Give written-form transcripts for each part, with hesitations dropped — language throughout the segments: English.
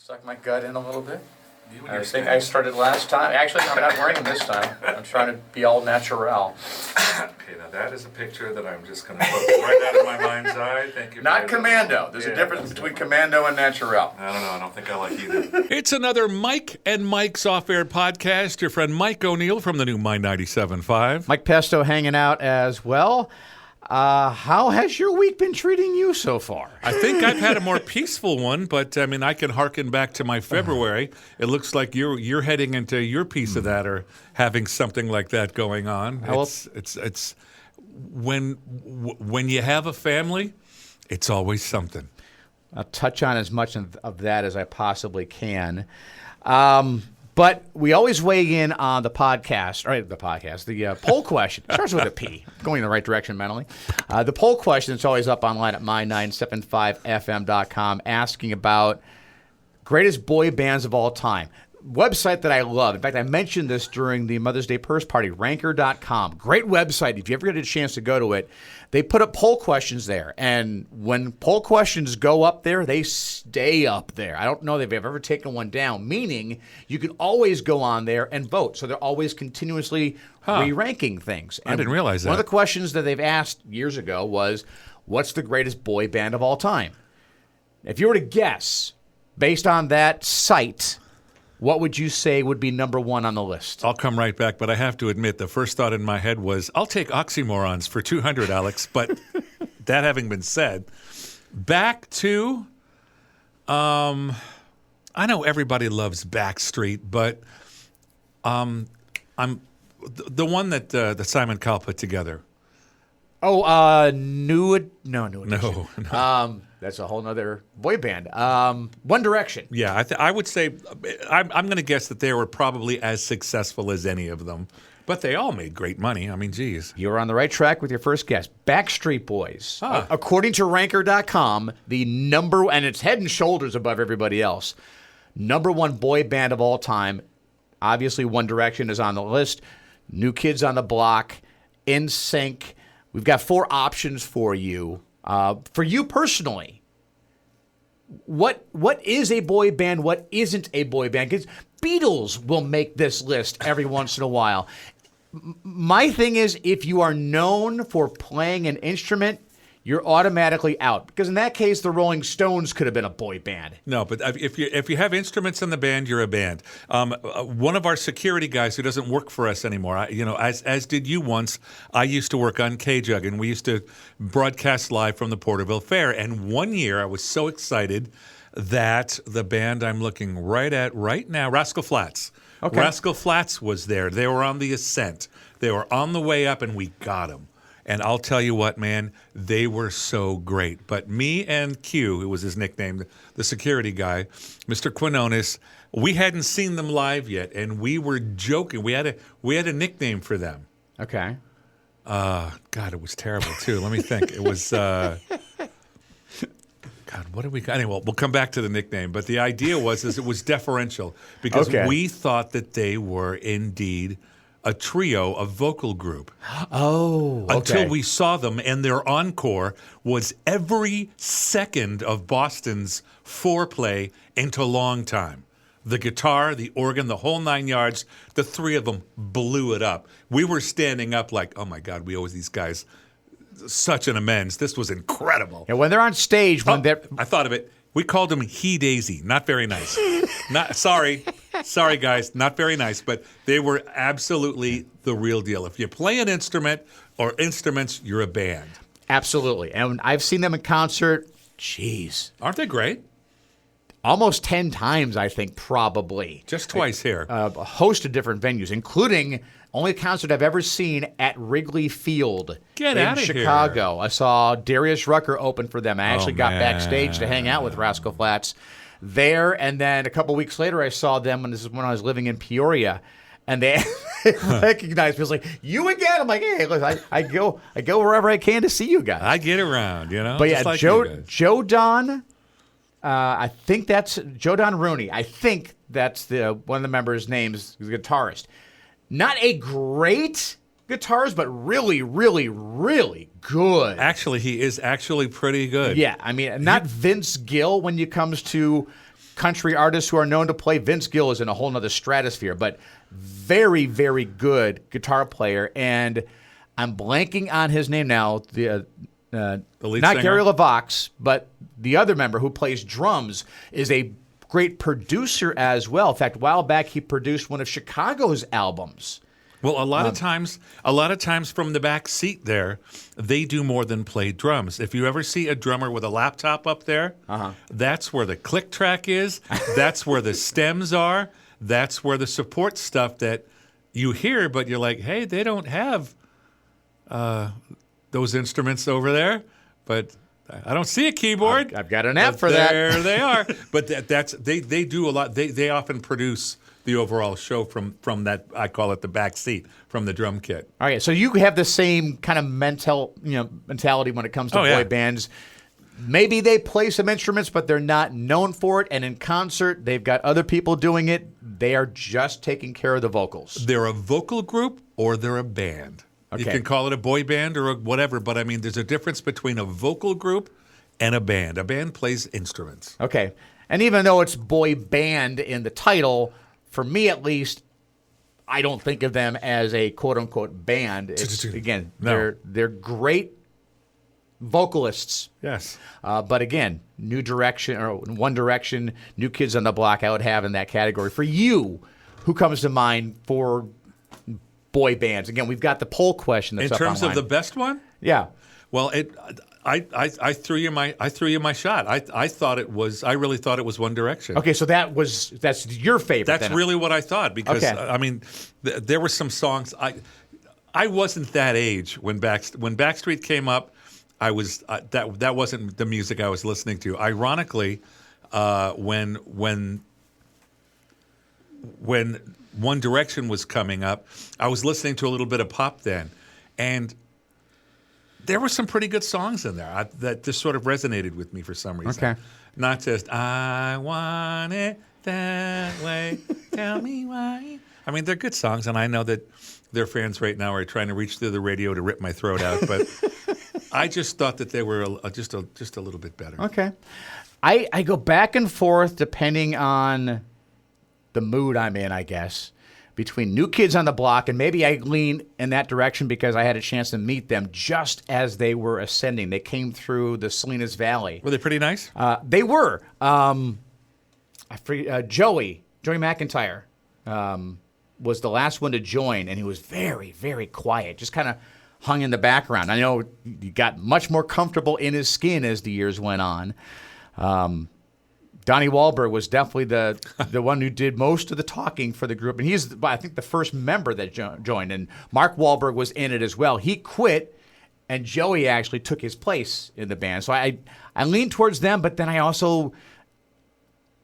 Suck my gut in a little bit. I think I started last time. Actually, I'm not wearing them this time. I'm trying to be all natural. Okay, now that is a picture that I'm just going to put right out of my mind's eye. Thank you. Not commando. There's a difference between commando and natural. I don't know. I don't think I like either. It's another Mike and Mike's Off-Air podcast. Your friend Mike O'Neill from the new My 97.5. Mike Pesto hanging out as well. How has your week been treating you so far? I think I've had a more peaceful one, but I mean, I can harken back to my February. It looks like you're heading into your piece of that, or having something like that going on. It's when you have a family, it's always something. I'll touch on as much of that as I possibly can. But we always weigh in on the poll question. It starts with a P, going in the right direction mentally. The poll question is always up online at my975fm.com, asking about greatest boy bands of all time. Website that I love. In fact, I mentioned this during the Mother's Day Purse Party, ranker.com. Great website. If you ever get a chance to go to it, they put up poll questions there. And when poll questions go up there, they stay up there. I don't know if they've ever taken one down, meaning you can always go on there and vote. So they're always continuously re-ranking things. And I didn't realize that. One of the questions that they've asked years ago was, what's the greatest boy band of all time? If you were to guess, based on that site, what would you say would be number one on the list? I'll come right back, but I have to admit, the first thought in my head was, I'll take Oxymorons for 200, Alex. But that having been said, back to, I know everybody loves Backstreet, but I'm the one that Simon Cowell put together. Oh, New Edition. No. That's a whole other boy band. One Direction. Yeah, I would say, I'm going to guess that they were probably as successful as any of them. But they all made great money. I mean, geez. You were on the right track with your first guess. Backstreet Boys. According to ranker.com, the number, and it's head and shoulders above everybody else, number one boy band of all time. Obviously, One Direction is on the list. New Kids on the Block. NSYNC. We've got four options for you. For you personally, what is a boy band? What isn't a boy band? Because Beatles will make this list every once in a while. My thing is, if you are known for playing an instrument, you're automatically out. Because in that case, the Rolling Stones could have been a boy band. No, but if you have instruments in the band, you're a band. One of our security guys who doesn't work for us anymore, as did you once, I used to work on KJUG, and we used to broadcast live from the Porterville Fair. And one year, I was so excited that the band I'm looking right at right now, Rascal Flatts. Okay. Rascal Flatts was there. They were on the ascent. They were on the way up, and we got them. And I'll tell you what, man, they were so great. But me and Q, who was his nickname, the security guy, Mr. Quinones, we hadn't seen them live yet, and we were joking. We had a nickname for them. Okay. God, it was terrible too. Let me think. It was God. What did we? Anyway, we'll come back to the nickname. But the idea was it was deferential because we thought that they were indeed a trio, a vocal group. Oh, okay. Until we saw them, and their encore was every second of Boston's foreplay into Long Time. The guitar, the organ, the whole 9 yards, the three of them blew it up. We were standing up like, oh my God, we owe these guys such an amends. This was incredible. And when they're on stage, I thought of it. We called them He Daisy. Not very nice. Sorry, guys. Not very nice. But they were absolutely the real deal. If you play an instrument or instruments, you're a band. Absolutely. And I've seen them in concert. Jeez. Aren't they great? Almost 10 times, I think, probably. Just twice here. A host of different venues, including only concert I've ever seen at Wrigley Field in Chicago. I saw Darius Rucker open for them. I actually got backstage to hang out with Rascal Flatts there. And then a couple weeks later, I saw them, and this is when I was living in Peoria. And they recognized me. I was like, you again? I'm like, hey, look, I go wherever I can to see you guys. I get around, you know. But yeah, like Joe Don, I think that's Joe Don Rooney. I think that's one of the members' names, the guitarist. Not a great guitarist, but really, really, really good. Actually, he is actually pretty good. Yeah, I mean, not Vince Gill when it comes to country artists who are known to play. Vince Gill is in a whole nother stratosphere, but very, very good guitar player. And I'm blanking on his name now. The lead not singer? Gary LaVox, but the other member who plays drums is a great producer as well. In fact, a while back he produced one of Chicago's albums. Well, a lot of times from the back seat there, they do more than play drums. If you ever see a drummer with a laptop up there, that's where the click track is. That's where the stems are. That's where the support stuff that you hear, but you're like, hey, they don't have those instruments over there. But I don't see a keyboard. I've got an app But for that. There they are. But they do a lot. They often produce the overall show from that, I call it the back seat, from the drum kit. All right, so you have the same kind of mentality when it comes to boy bands. Maybe they play some instruments, but they're not known for it. And in concert, they've got other people doing it. They are just taking care of the vocals. They're a vocal group or they're a band. You can call it a boy band or whatever, but I mean, there's a difference between a vocal group and a band. A band plays instruments. Okay, and even though it's boy band in the title, for me at least, I don't think of them as a quote-unquote band. It's, again, No. they're great vocalists. Yes. But again, New Direction or One Direction, New Kids on the Block, I would have in that category. For you, who comes to mind for boy bands? Again, we've got the poll question that's In up terms of online. the best one? Yeah. Well, I threw you my shot. I really thought it was One Direction. Okay, so that's your favorite. That's then. really what I thought because Okay. I mean, there were some songs I wasn't that age when Backstreet came up. I was that wasn't the music I was listening to. Ironically, when One Direction was coming up, I was listening to a little bit of pop then, and there were some pretty good songs in there that just sort of resonated with me for some reason. Okay. Not just, I want it that way, tell me why. I mean, they're good songs, and I know that their fans right now are trying to reach through the radio to rip my throat out, but I just thought that they were just a little bit better. Okay. I go back and forth depending on the mood I'm in, I guess, between New Kids on the Block, and maybe I lean in that direction because I had a chance to meet them just as they were ascending. They came through the Salinas Valley. Were they pretty nice? They were. Joey McIntyre was the last one to join, and he was very, very quiet, just kind of hung in the background. I know he got much more comfortable in his skin as the years went on. Donnie Wahlberg was definitely the one who did most of the talking for the group, and he's, I think, the first member that joined, and Mark Wahlberg was in it as well. He quit, and Joey actually took his place in the band. So I lean towards them, but then I also,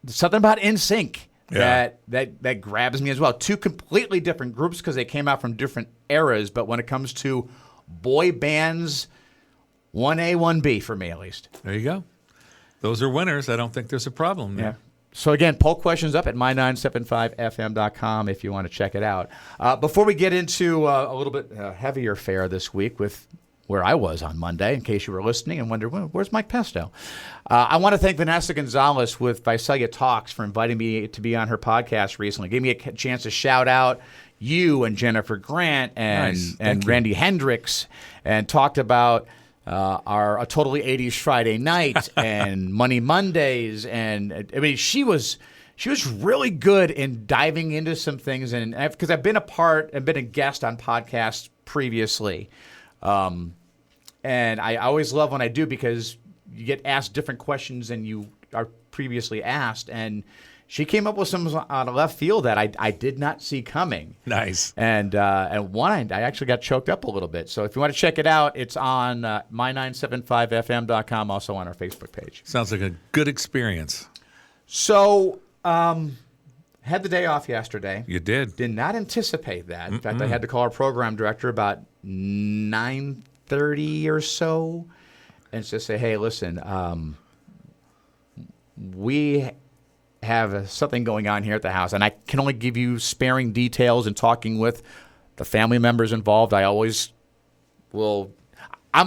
something about NSYNC that grabs me as well. Two completely different groups because they came out from different eras, but when it comes to boy bands, 1A, 1B for me at least. There you go. Those are winners. I don't think there's a problem there. Yeah. So again, poll questions up at my975fm.com if you want to check it out. Before we get into a little bit heavier fare this week with where I was on Monday, in case you were listening and wonder, where's Mike Pesto? I want to thank Vanessa Gonzalez with Visalia Talks for inviting me to be on her podcast recently. Gave me a chance to shout out you and Jennifer Grant and Randy Hendricks, and talked about our A Totally 80s Friday Night and Money Mondays. And I mean, she was really good in diving into some things. And because I've been a guest on podcasts previously. And I always love when I do because you get asked different questions than you are previously asked. And she came up with some on a left field that I did not see coming. Nice. And one, I actually got choked up a little bit. So if you want to check it out, it's on my975fm.com, also on our Facebook page. Sounds like a good experience. So had the day off yesterday. You did. Did not anticipate that. In fact, I had to call our program director about 9:30 or so and just say, hey, listen, we have something going on here at the house, and I can only give you sparing details and talking with the family members involved. I'm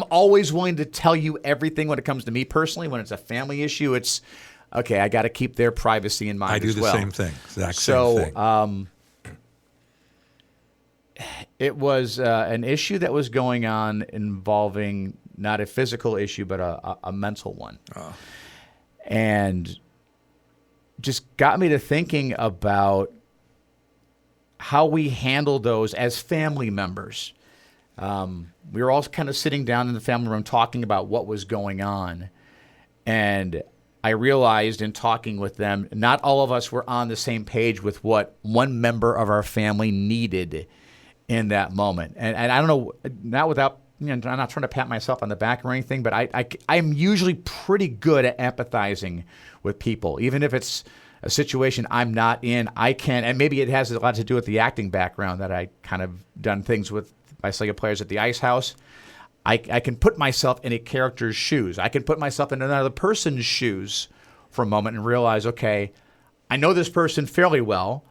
always willing to tell you everything when it comes to me personally. When it's a family issue, it's okay, I got to keep their privacy in mind I do as the well. same thing. Exact So, same thing. It was an issue that was going on involving not a physical issue, but a mental one. Oh. And just got me to thinking about how we handle those as family members. We were all kind of sitting down in the family room talking about what was going on. And I realized in talking with them, not all of us were on the same page with what one member of our family needed in that moment. And I don't know, not without, I'm not trying to pat myself on the back or anything, but I'm usually pretty good at empathizing with people. Even if it's a situation I'm not in, I can, and maybe it has a lot to do with the acting background that I kind of done things with my Sega players at the Ice House. I can put myself in a character's shoes. I can put myself in another person's shoes for a moment and realize, okay, I know this person fairly well.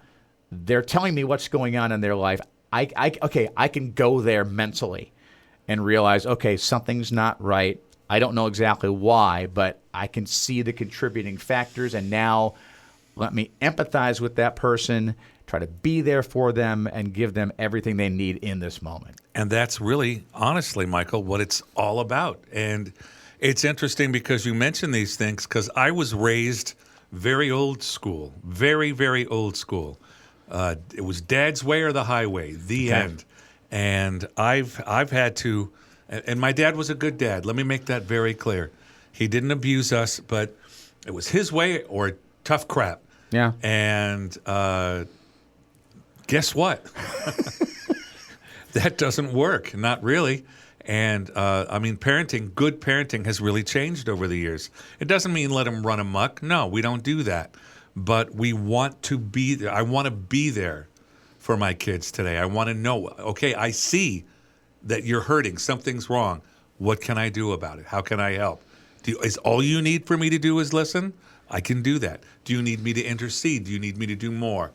They're telling me what's going on in their life. I can go there mentally and realize, okay, something's not right. I don't know exactly why, but I can see the contributing factors, and now let me empathize with that person, try to be there for them, and give them everything they need in this moment. And that's really, honestly, Michael, what it's all about. And it's interesting because you mention these things, because I was raised very old school, very, very old school. It was Dad's way or the highway, the end. And I've had to, and my dad was a good dad. Let me make that very clear. He didn't abuse us, but it was his way or tough crap. Yeah. And guess what? That doesn't work. Not really. And parenting, good parenting has really changed over the years. It doesn't mean let them run amok. No, we don't do that. But we want to be there. I want to be there for my kids today. I want to know, okay, I see that you're hurting. Something's wrong. What can I do about it? How can I help? Is all you need for me to do is listen? I can do that. Do you need me to intercede? Do you need me to do more?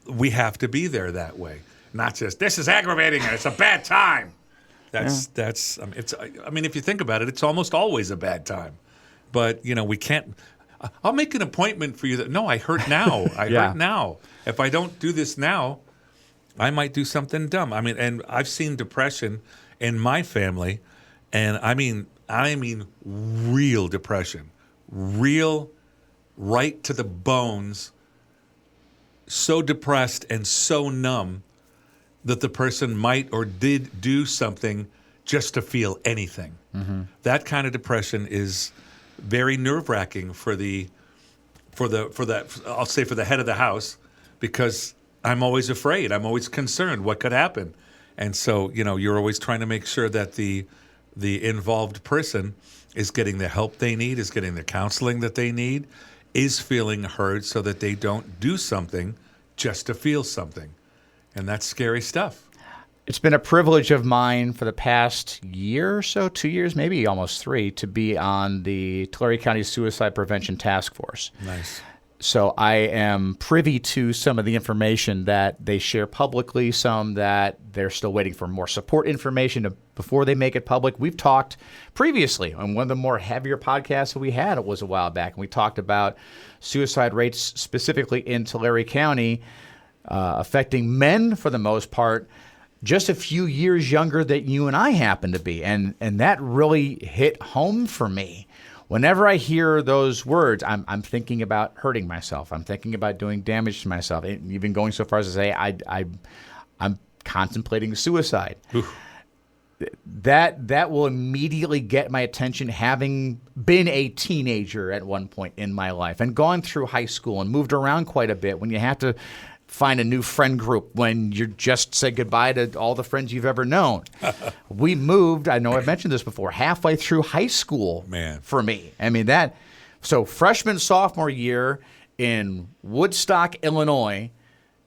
We have to be there that way. Not just, this is aggravating and it's a bad time. If you think about it, it's almost always a bad time. But, we can't, I'll make an appointment for you. No, I hurt now. Hurt now. If I don't do this now, I might do something dumb. And I've seen depression in my family, and I mean real depression. Real, right to the bones, so depressed and so numb that the person might or did do something just to feel anything. Mm-hmm. That kind of depression is very nerve-wracking for the head of the house, because I'm always afraid. I'm always concerned what could happen. And so, you're always trying to make sure that the involved person is getting the help they need, is getting the counseling that they need, is feeling heard, so that they don't do something just to feel something. And that's scary stuff. It's been a privilege of mine for the past year or so, 2 years, maybe almost 3, to be on the Tulare County Suicide Prevention Task Force. Nice. So I am privy to some of the information that they share publicly, some that they're still waiting for more support information before they make it public. We've talked previously on one of the more heavier podcasts that we had. It was a while back, and we talked about suicide rates specifically in Tulare County, affecting men for the most part, just a few years younger than you and I happen to be. And that really hit home for me. Whenever I hear those words, I'm thinking about hurting myself. I'm thinking about doing damage to myself, even going so far as to say I'm contemplating suicide. Oof. That will immediately get my attention, having been a teenager at one point in my life and gone through high school and moved around quite a bit, when you have to find a new friend group when you just say goodbye to all the friends you've ever known. We moved, I know I've mentioned this before, halfway through high school. Man. For me. So freshman, sophomore year in Woodstock, Illinois,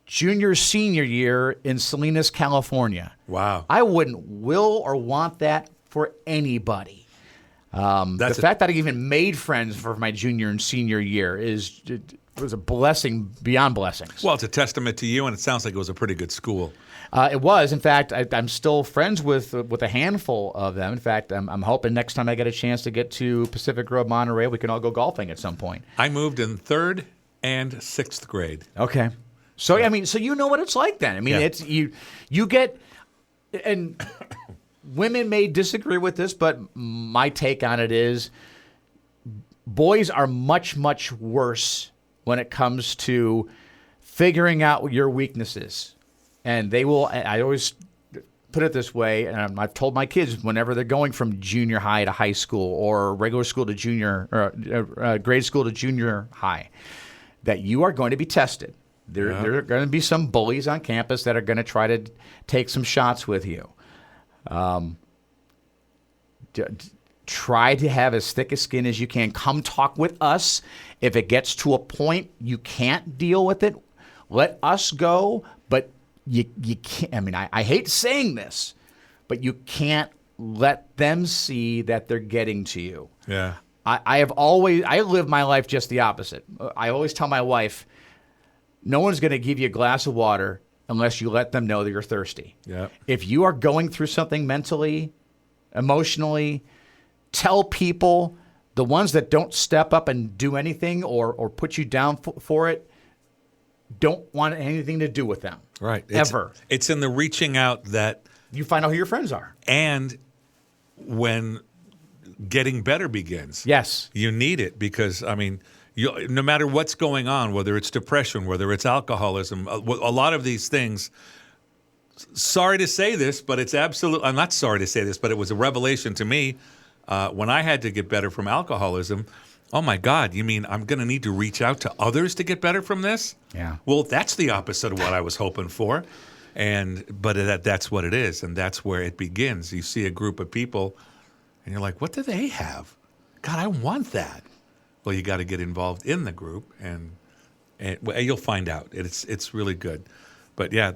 junior, senior year in Salinas, California. Wow. I wouldn't will or want that for anybody. The fact that I even made friends for my junior and senior year is was a blessing beyond blessings. Well, it's a testament to you, and it sounds like it was a pretty good school. It was. In fact, I'm still friends with a handful of them. In fact, I'm hoping next time I get a chance to get to Pacific Grove, Monterey, we can all go golfing at some point. I moved in 3rd and 6th grade. Okay. So I mean, so you know what it's like then. I mean, Yeah. it's you get, and women may disagree with this, but my take on it is boys are much, much worse when it comes to figuring out your weaknesses. And they will, I always put it this way, and I've told my kids whenever they're going from junior high to high school or regular school to junior, or grade school to junior high, that you are going to be tested. There are going to be some bullies on campus that are going to try to take some shots with you. Try to have as thick a skin as you can. Come talk with us. If it gets to a point you can't deal with it, let us go. But you can't. I mean, I hate saying this, but you can't let them see that they're getting to you. Yeah. I live my life just the opposite. I always tell my wife, no one's going to give you a glass of water unless you let them know that you're thirsty. Yeah. If you are going through something mentally, emotionally, tell people. The ones that don't step up and do anything or put you down for it don't want anything to do with them. Right. Ever. It's in the reaching out that, You find out who your friends are. and when getting better begins. Yes. You need it because, I mean, no matter what's going on, whether it's depression, whether it's alcoholism, a lot of these things, sorry to say this, but it's absolute. I'm not sorry to say this, but it was a revelation to me when I had to get better from alcoholism. Oh my God, you mean I'm going to need to reach out to others to get better from this? Yeah. Well, that's the opposite of what I was hoping for. But that's what it is, and that's where it begins. You see a group of people, and you're like, what do they have? God, I want that. Well, you got to get involved in the group, and you'll find out. It's really good. But yeah,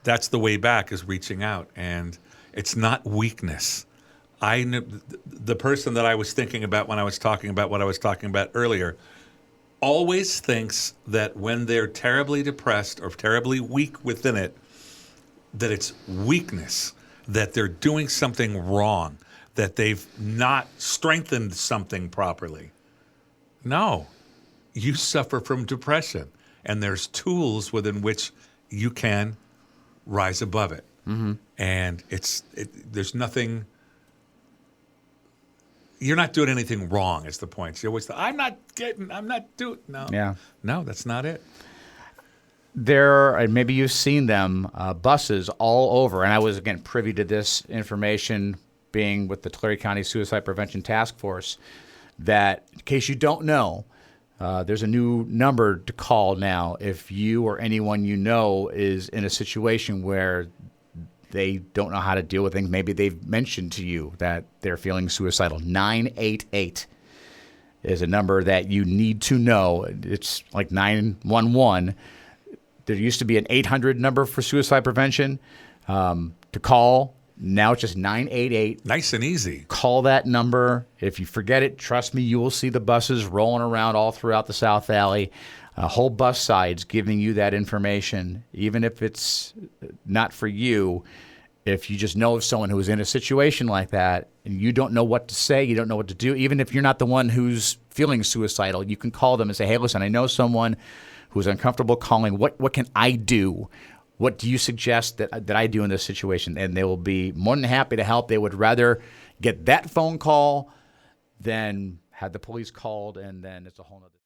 that's the way back is reaching out, and it's not weakness. The person that I was thinking about when I was talking about what I was talking about earlier always thinks that when they're terribly depressed or terribly weak within it, that it's weakness, that they're doing something wrong, that they've not strengthened something properly. No, you suffer from depression, and there's tools within which you can rise above it. Mm-hmm. And there's nothing. You're not doing anything wrong. Is the point? You always think, I'm not doing. No, Yeah. no, that's not it. There, and maybe you've seen them, buses all over. And I was, again, privy to this information being with the Tulare County Suicide Prevention Task Force, that in case you don't know, there's a new number to call now if you or anyone you know is in a situation where they don't know how to deal with things. Maybe they've mentioned to you that they're feeling suicidal. 988 is a number that you need to know. It's like 911. There used to be an 800 number for suicide prevention to call. Now it's just 988. Nice and easy. Call that number. If you forget it, trust me, you will see the buses rolling around all throughout the South Valley. Whole bus sides giving you that information, even if it's not for you. If you just know of someone who is in a situation like that and you don't know what to say, you don't know what to do, even if you're not the one who's feeling suicidal, you can call them and say, hey, listen, I know someone who's uncomfortable calling. What can I do? What do you suggest that I do in this situation? And they will be more than happy to help. They would rather get that phone call than have the police called, and then it's a whole nother.